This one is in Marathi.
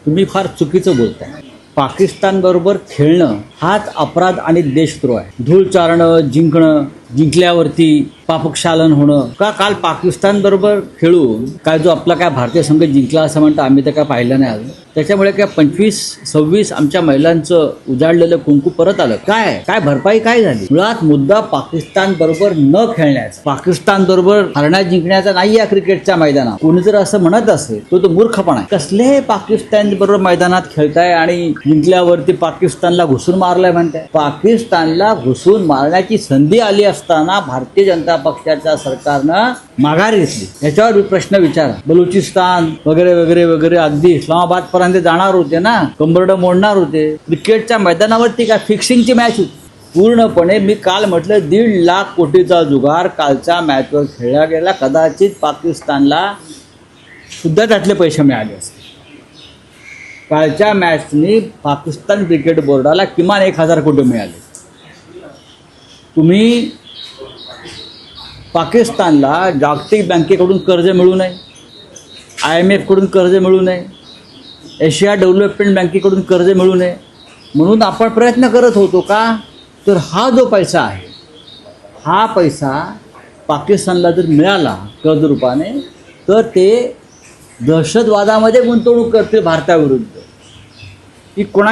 तुम्ही फार चुकीचं बोलताय. पाकिस्तान बरोबर खेळणं हाच अपराध आणि देशद्रोह आहे. धूळ चारणं, जिंकणं, जिंकल्यावरती पापक्षालन होणं. का काल पाकिस्तान बरोबर खेळून काय जो आपला काय भारतीय संघ जिंकला असं म्हणतं आम्ही तर काय पाहिलं नाही अजून. त्याच्यामुळे काय 25-26 आमच्या महिलांचं उजाडलेलं कुंकू परत आलं. काय भरपाई काय झाली? मुळात मुद्दा पाकिस्तान बरोबर न खेळण्याचा, पाकिस्तान बरोबर हरण्या जिंकण्याचा नाही या क्रिकेटच्या मैदानात. कोणी जर असं म्हणत असेल तो मूर्खपणा आहे. कसले पाकिस्तान बरोबर मैदानात खेळताय आणि जिंकल्यावरती पाकिस्तानला घुसून मारलंय म्हणताय. पाकिस्तानला घुसून मारण्याची संधी आली असताना भारतीय जनता पक्षाच्या सरकारनं माघार घेतली. याच्यावर प्रश्न विचारा. बलुचिस्तान वगैरे वगैरे वगैरे अगदी इस्लामाबाद पर्यंत जाणार होते ना, कंबरडं मोडणार होते. क्रिकेटच्या मैदानावरती काय फिक्सिंगची मॅच होती. पूर्णपणे मी काल म्हटलं 1.5 लाख कोटीचा जुगार कालच्या मॅचवर खेळला गेला. कदाचित पाकिस्तानला सुद्धा त्यातले पैसे मिळाले असते. कालच्या मॅचनी पाकिस्तान क्रिकेट बोर्डाला किमान 1,000 कोटी मिळाले. तुम्ही पाकिस्तानला जागतिक बँकेकडून कर्ज मिळू नये, IMF कडून कर्ज मिळू नये, एशिया डेव्हलपमेंट बँकेकडून कर्ज मिळू नये म्हणून आपण प्रयत्न करत होतो का? तर हा जो पैसा आहे, हा पैसा पाकिस्तानला जर मिळाला कर्ज रूपाने तर ते दहशतवादामध्ये गुंतवणूक करतील भारताविरुद्ध. ही कोणा